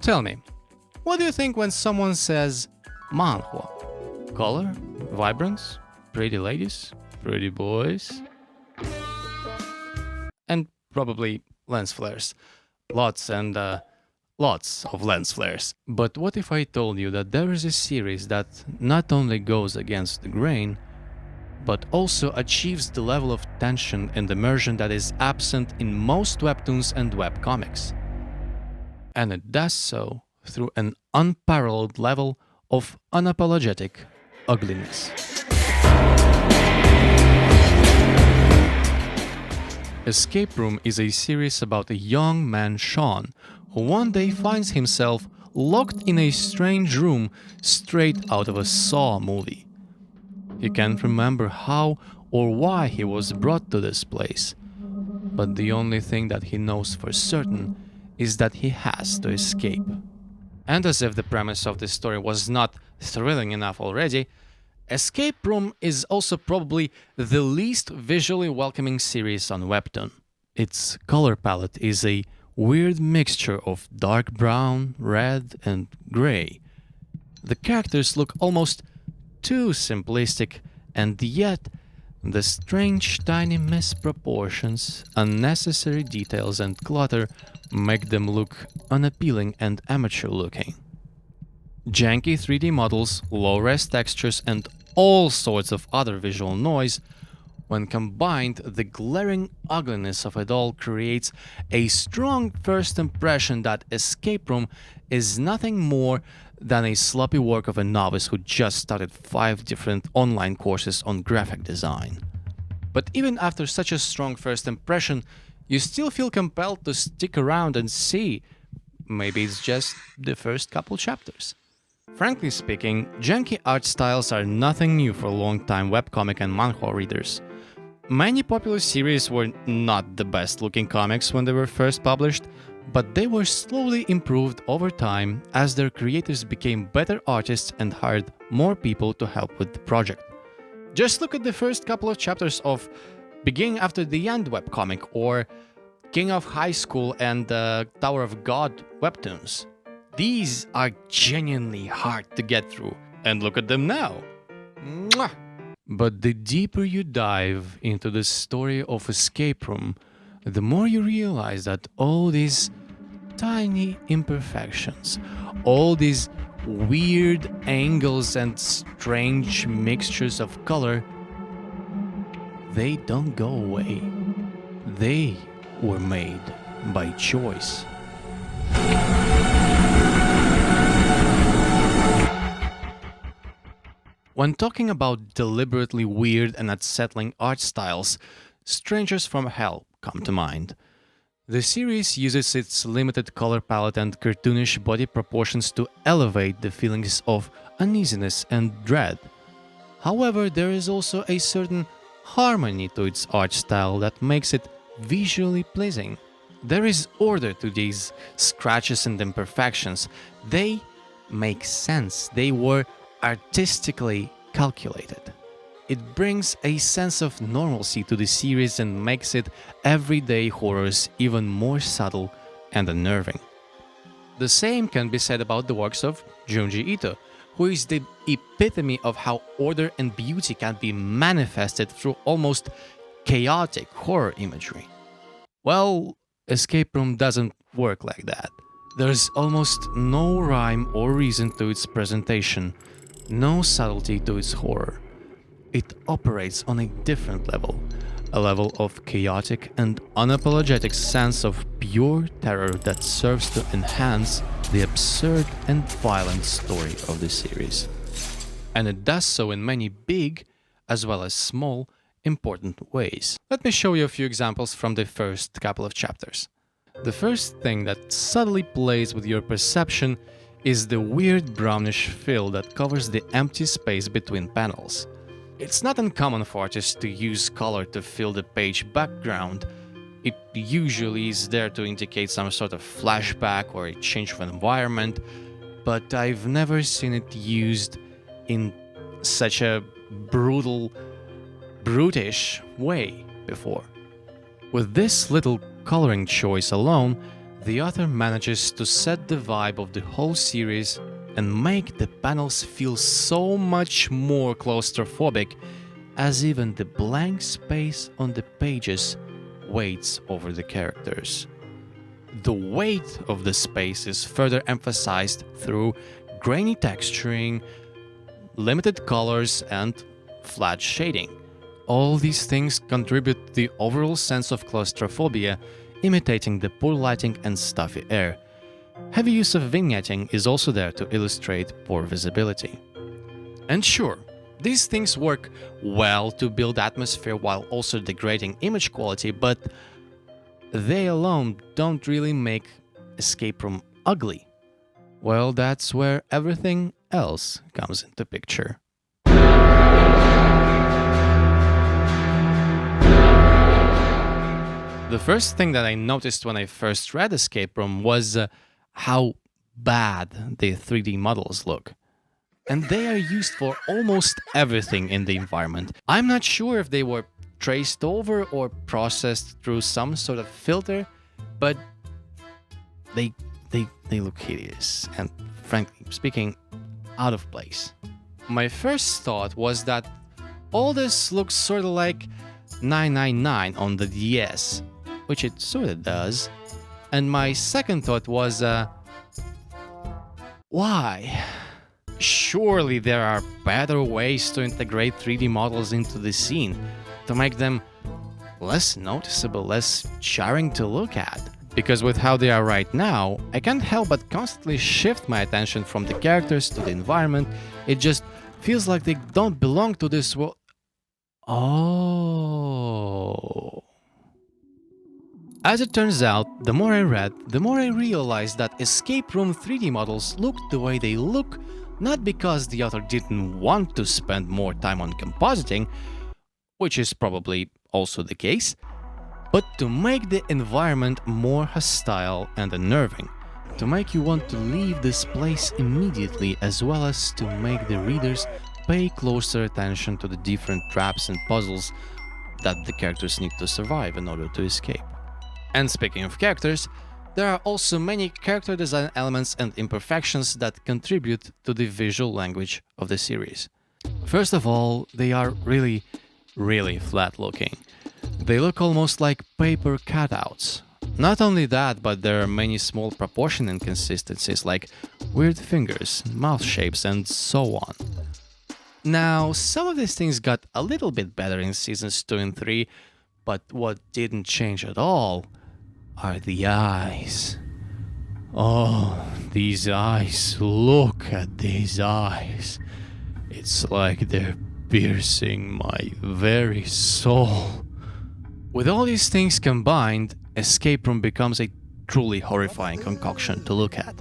tell me, what do you think when someone says manhwa? Color? Vibrance? Pretty ladies? Pretty boys? And probably lens flares. Lots of lens flares. But what if I told you that there is a series that not only goes against the grain, but also achieves the level of tension and immersion that is absent in most webtoons and webcomics? And it does so through an unparalleled level of unapologetic ugliness. Escape Room is a series about a young man, Shawn, who one day finds himself locked in a strange room straight out of a Saw movie. He can't remember how or why he was brought to this place, but the only thing that he knows for certain is that he has to escape. And as if the premise of this story was not thrilling enough already, Escape Room is also probably the least visually welcoming series on Webtoon. Its color palette is a weird mixture of dark brown, red, and gray. The characters look almost too simplistic, and yet the strange tiny misproportions, unnecessary details, and clutter make them look unappealing and amateur-looking. Janky 3D models, low-res textures, and all sorts of other visual noise, when combined, the glaring ugliness of it all creates a strong first impression that Escape Room is nothing more than a sloppy work of a novice who just started 5 different online courses on graphic design. But even after such a strong first impression, you still feel compelled to stick around and see. Maybe it's just the first couple chapters. Frankly speaking, janky art styles are nothing new for long-time webcomic and manhwa readers. Many popular series were not the best-looking comics when they were first published, but they were slowly improved over time as their creators became better artists and hired more people to help with the project. Just look at the first couple of chapters of Beginning After the End webcomic or King of High School and Tower of God webtoons. These are genuinely hard to get through, and look at them now. Mwah! But the deeper you dive into the story of Escape Room, the more you realize that all these tiny imperfections, all these weird angles and strange mixtures of color, they don't go away. They were made by choice. When talking about deliberately weird and unsettling art styles, Strangers from Hell come to mind. The series uses its limited color palette and cartoonish body proportions to elevate the feelings of uneasiness and dread. However, there is also a certain harmony to its art style that makes it visually pleasing. There is order to these scratches and imperfections. They make sense. They were artistically calculated. It brings a sense of normalcy to the series and makes it everyday horrors even more subtle and unnerving. The same can be said about the works of Junji Ito, who is the epitome of how order and beauty can be manifested through almost chaotic horror imagery. Well, Escape Room doesn't work like that. There's almost no rhyme or reason to its presentation, no subtlety to its horror. It operates on a different level, a level of chaotic and unapologetic sense of pure terror that serves to enhance the absurd and violent story of the series. And it does so in many big, as well as small, important ways. Let me show you a few examples from the first couple of chapters. The first thing that subtly plays with your perception is the weird brownish fill that covers the empty space between panels. It's not uncommon for artists to use color to fill the page background. It usually is there to indicate some sort of flashback or a change of environment, but I've never seen it used in such a brutish way before. With this little coloring choice alone, the author manages to set the vibe of the whole series and make the panels feel so much more claustrophobic, as even the blank space on the pages weighs over the characters. The weight of the space is further emphasized through grainy texturing, limited colors, and flat shading. All these things contribute to the overall sense of claustrophobia, imitating the poor lighting and stuffy air. Heavy use of vignetting is also there to illustrate poor visibility. And sure, these things work well to build atmosphere while also degrading image quality, but they alone don't really make Escape Room ugly. Well, that's where everything else comes into picture. The first thing that I noticed when I first read Escape Room was how bad the 3D models look. And they are used for almost everything in the environment. I'm not sure if they were traced over or processed through some sort of filter, but they look hideous and, frankly speaking, out of place. My first thought was that all this looks sort of like 999 on the DS, which it sort of does. And my second thought was, why? Surely there are better ways to integrate 3D models into the scene, to make them less noticeable, less jarring to look at. Because with how they are right now, I can't help but constantly shift my attention from the characters to the environment. It just feels like they don't belong to this world. Oh. As it turns out, the more I read, the more I realized that Escape Room 3D models look the way they look, not because the author didn't want to spend more time on compositing, which is probably also the case, but to make the environment more hostile and unnerving, to make you want to leave this place immediately, as well as to make the readers pay closer attention to the different traps and puzzles that the characters need to survive in order to escape. And speaking of characters, there are also many character design elements and imperfections that contribute to the visual language of the series. First of all, they are really flat looking. They look almost like paper cutouts. Not only that, but there are many small proportion inconsistencies like weird fingers, mouth shapes, and so on. Now, some of these things got a little bit better in seasons 2 and 3, but what didn't change at all are the eyes. Oh, these eyes. Look at these eyes. It's like they're piercing my very soul. With all these things combined, Escape Room becomes a truly horrifying concoction to look at.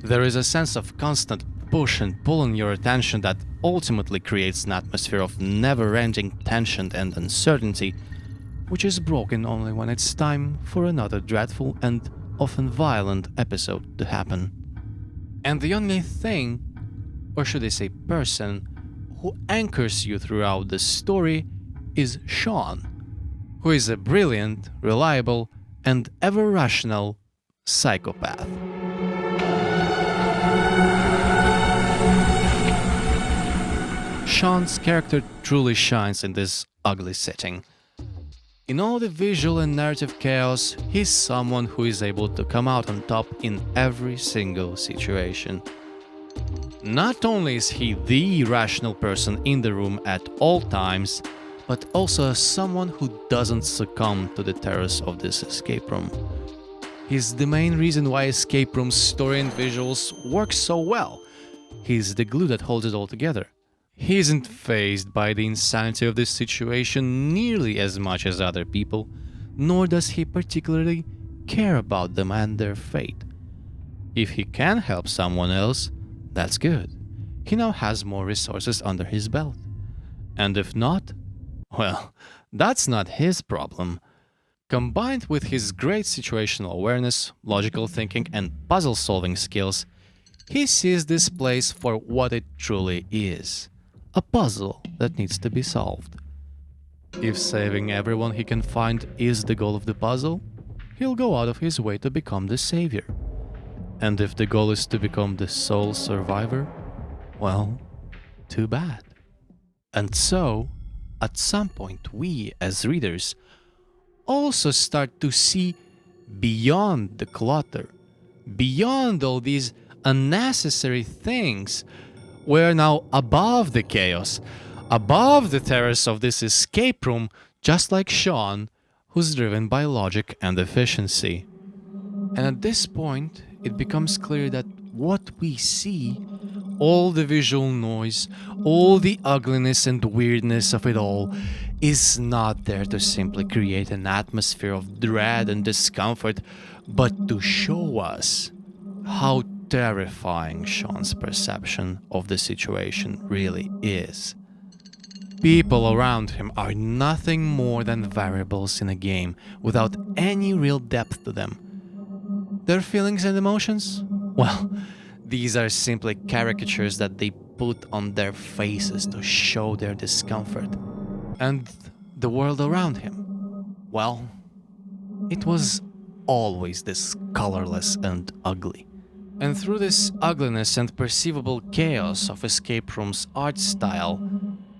There is a sense of constant push and pull on your attention that ultimately creates an atmosphere of never-ending tension and uncertainty, which is broken only when it's time for another dreadful and often violent episode to happen. And the only thing, or should I say person, who anchors you throughout the story is Shawn, who is a brilliant, reliable, and ever-rational psychopath. Shawn's character truly shines in this ugly setting. In all the visual and narrative chaos, he's someone who is able to come out on top in every single situation. Not only is he the rational person in the room at all times, but also someone who doesn't succumb to the terrors of this escape room. He's the main reason why Escape Room's story and visuals work so well. He's the glue that holds it all together. He isn't fazed by the insanity of this situation nearly as much as other people, nor does he particularly care about them and their fate. If he can help someone else, that's good. He now has more resources under his belt. And if not, well, that's not his problem. Combined with his great situational awareness, logical thinking, and puzzle-solving skills, he sees this place for what it truly is. A puzzle that needs to be solved. If saving everyone he can find is the goal of the puzzle, he'll go out of his way to become the savior. And if the goal is to become the sole survivor, well, too bad. And so, at some point, we as readers also start to see beyond the clutter, beyond all these unnecessary things. We're now above the chaos, above the terrors of this escape room, just like Shawn, who's driven by logic and efficiency. And at this point, it becomes clear that what we see, all the visual noise, all the ugliness and weirdness of it all, is not there to simply create an atmosphere of dread and discomfort, but to show us how terrifying Shawn's perception of the situation really is. People around him are nothing more than variables in a game without any real depth to them. Their feelings and emotions? Well, these are simply caricatures that they put on their faces to show their discomfort. And the world around him? Well, it was always this colorless and ugly. And through this ugliness and perceivable chaos of Escape Room's art style,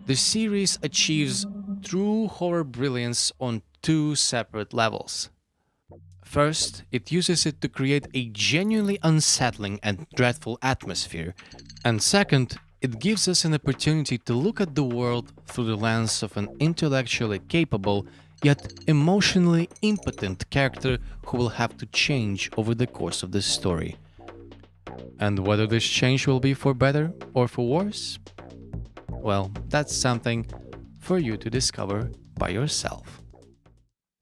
the series achieves true horror brilliance on two separate levels. First, it uses it to create a genuinely unsettling and dreadful atmosphere. And second, it gives us an opportunity to look at the world through the lens of an intellectually capable, yet emotionally impotent character who will have to change over the course of the story. And whether this change will be for better or for worse? Well, that's something for you to discover by yourself.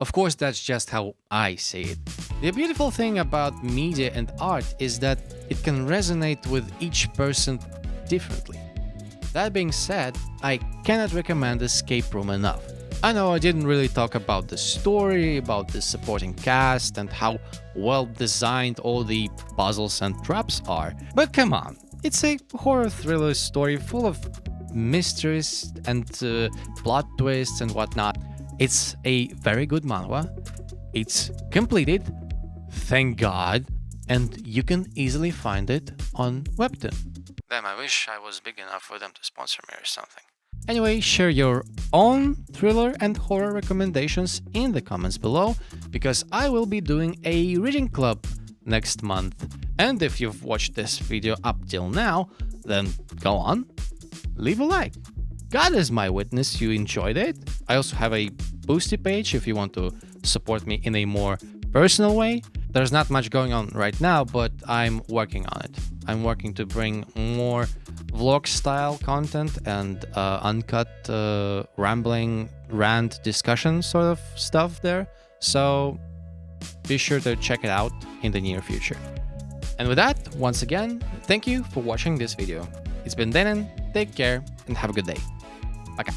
Of course, that's just how I see it. The beautiful thing about media and art is that it can resonate with each person differently. That being said, I cannot recommend Escape Room enough. I know I didn't really talk about the story, about the supporting cast, and how well designed all the puzzles and traps are, but come on, it's a horror thriller story full of mysteries and plot twists and whatnot. It's a very good manhwa. It's completed, thank God, and you can easily find it on Webtoon. Damn, I wish I was big enough for them to sponsor me or something. Anyway, share your own thriller and horror recommendations in the comments below, because I will be doing a reading club next month. And if you've watched this video up till now, then go on, leave a like. God is my witness you enjoyed it. I also have a Boosty page if you want to support me in a more personal way. There's not much going on right now, but I'm working on it. I'm working to bring more vlog-style content and uncut, rambling, rant discussion sort of stuff there. So be sure to check it out in the near future. And with that, once again, thank you for watching this video. It's been Denon, take care, and have a good day. Пока.